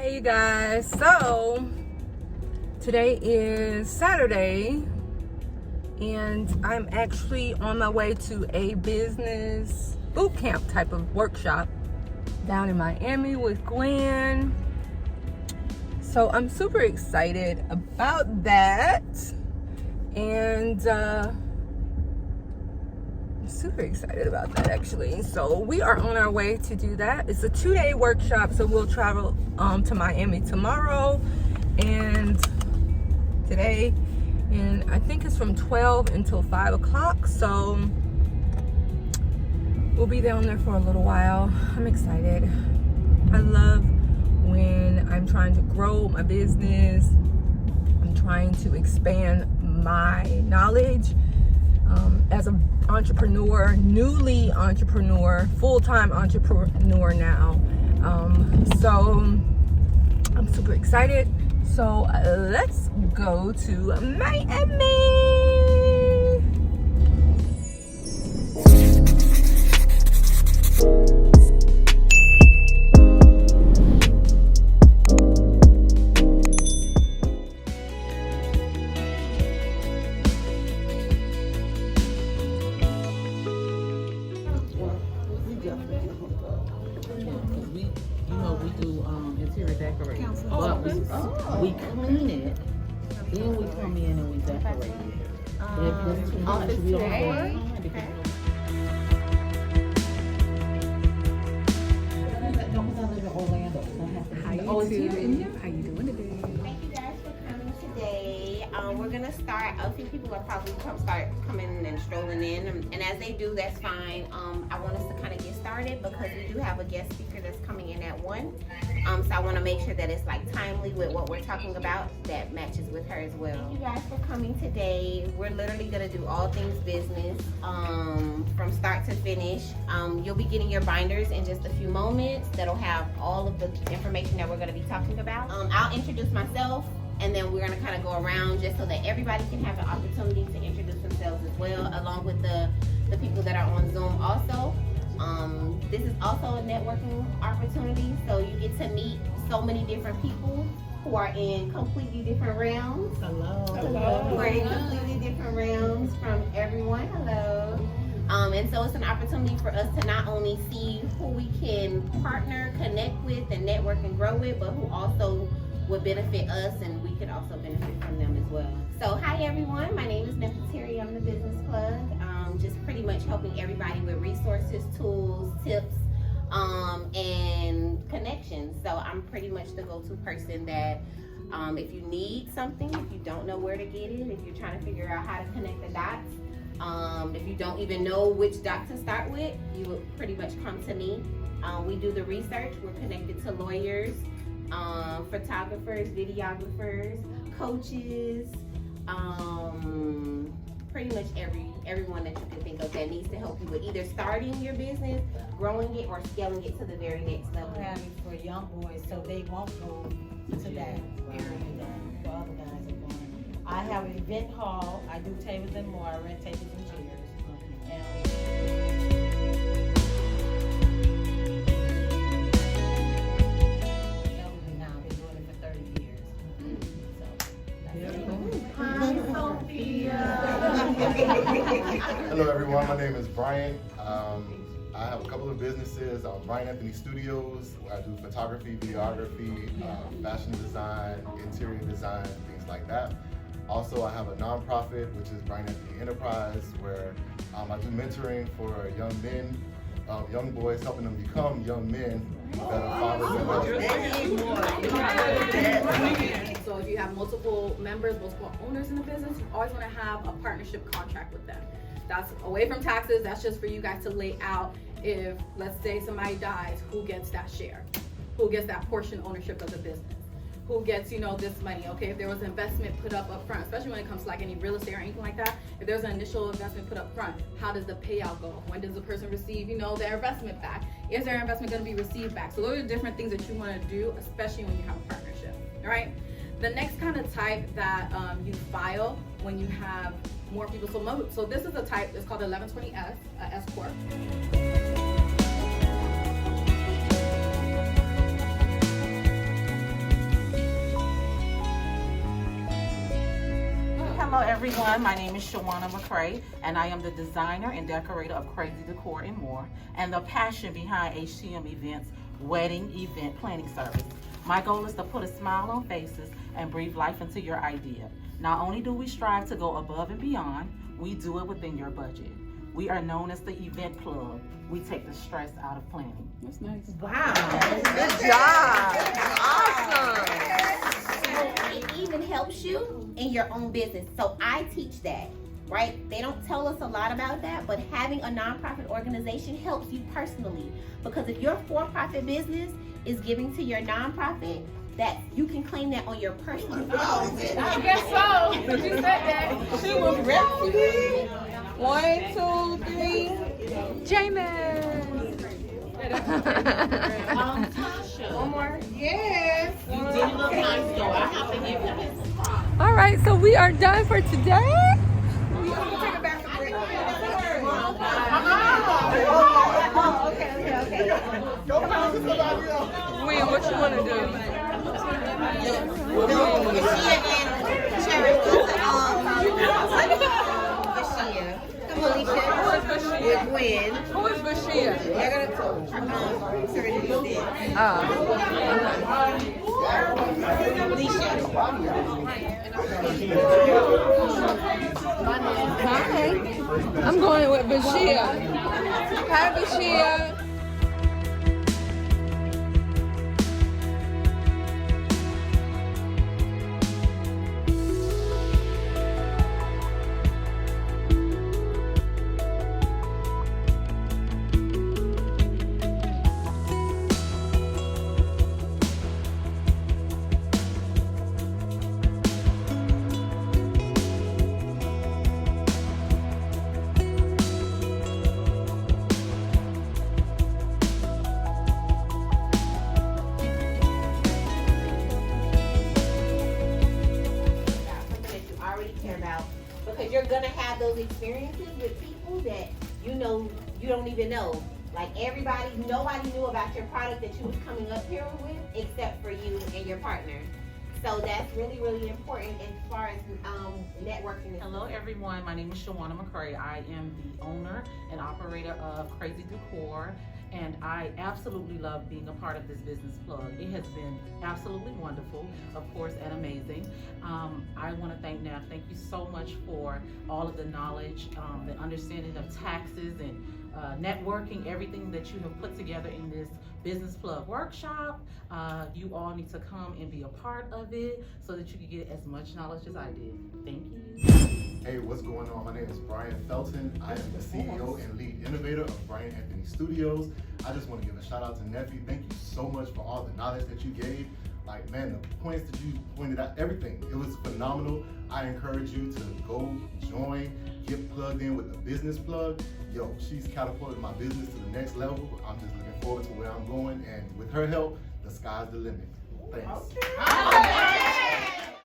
Hey you guys, so today is Saturday and I'm actually on my way to a business boot camp type of workshop down in Miami with Gwen. So I'm super excited about that, and super excited about that actually. So we are on our way to do that. It's a 2-day workshop, so we'll travel to Miami tomorrow and today, and I think it's from 12 until 5 o'clock. So we'll be down there for a little while. I'm excited. I love when I'm trying to grow my business. I'm trying to expand my knowledge as an entrepreneur, newly entrepreneur, full-time entrepreneur now. So I'm super excited. So let's go to Miami. We do interior decorating, but we clean it, then we come in and we decorate it. If there's too much, we don't have time because I live in Orlando, so I have to. How you doing today? Thank you guys for coming today. We're gonna start. A few people are probably start coming and strolling in, and as they do, that's fine. I want us to kind of get started because we do have a guest speaker that's coming in at 1. So I want to make sure that it's like timely with what we're talking about that matches with her as well. Thank you guys for coming today. We're literally gonna do all things business from start to finish. You'll be getting your binders in just a few moments that'll have all of the information that we're gonna be talking about. I'll introduce myself, and then we're gonna kind of go around just so that everybody can have the opportunity to introduce themselves as well, along with the people that are on Zoom also. This is also a networking opportunity, so you get to meet so many different people who are in completely different realms. Hello. Who are in completely different realms from everyone. Hello. And so it's an opportunity for us to not only see who we can partner, connect with, and network and grow with, but who also would benefit us, and we could also benefit from them as well. So hi everyone, my name is Nefertari. I'm the Business Plug. Just pretty much helping everybody with resources, tools, tips, and connections. So I'm pretty much the go-to person that if you need something, if you don't know where to get it, if you're trying to figure out how to connect the dots, if you don't even know which dot to start with, you will pretty much come to me. We do the research. We're connected to lawyers, photographers, videographers, coaches, pretty much everyone that you can think of that needs to help you with either starting your business, growing it, or scaling it to the very next level. For young boys, so they won't go to that area that the other guys are going. I have an event hall. I do tables and more. I rent tables and chairs. Elderly now, been doing it for 30 years. Hi, Sophia. Hello everyone, my name is Brian. I have a couple of businesses, Brian Anthony Studios, where I do photography, videography, fashion design, interior design, things like that. Also, I have a nonprofit, which is Brian Anthony Enterprise, where I do mentoring for young men, young boys, helping them become young men that are fathers and So if you have multiple members, multiple owners in the business, you always want to have a partnership contract with them. That's away from taxes. That's just for you guys to lay out. If, let's say, somebody dies, who gets that share? Who gets that portion ownership of the business? Who gets, this money? Okay, if there was an investment put up front, especially when it comes to like any real estate or anything like that, if there's an initial investment put up front, how does the payout go? When does the person receive, their investment back? Is their investment going to be received back? So those are different things that you want to do, especially when you have a partnership, all right? The next kind of type that you file when you have more people. So this is a type, it's called 1120S, S Corp. Hello everyone, my name is Shawana McCray, and I am the designer and decorator of Crazy Decor and More, and the passion behind HTM Events wedding event planning service. My goal is to put a smile on faces and breathe life into your idea. Not only do we strive to go above and beyond, we do it within your budget. We are known as the event plug. We take the stress out of planning. That's nice. Wow. Good job. Awesome. It even helps you in your own business. So I teach that, right? They don't tell us a lot about that, but having a nonprofit organization helps you personally. Because if your for-profit business is giving to your nonprofit, that you can claim that on your personal business. I guess so. She said that. She was ready. 1, 2, 3. Jamin. Tasha. One more. Yes. You did look nice though. I have to give him his props. All right, so we are done for today. Wait, what you want to do? Who is Bashir? Hi. I'm going with Bashir. Hi, Bashir. Because you're gonna have those experiences with people that you know you don't even know. Like nobody knew about your product that you was coming up here with except for you and your partner. So that's really, really important as far as networking. Hello everyone, my name is Shawana McCray. I am the owner and operator of Crazy Decor, and I absolutely love being a part of this business plug. It has been absolutely wonderful, of course, and amazing. I want to thank Neff. Thank you so much for all of the knowledge, the understanding of taxes and networking, everything that you have put together in this business plug workshop. You all need to come and be a part of it so that you can get as much knowledge as I did. Thank you. Hey, what's going on? My name is Brian Felton. I am the CEO and lead innovator of Brian Anthony Studios. I just want to give a shout out to Nephi. Thank you so much for all the knowledge that you gave. Like, man, the points that you pointed out, everything, it was phenomenal. I encourage you to go join, get plugged in with a business plug. Yo, she's catapulted my business to the next level. I'm just looking forward to where I'm going, and with her help, the sky's the limit. Thanks. Okay.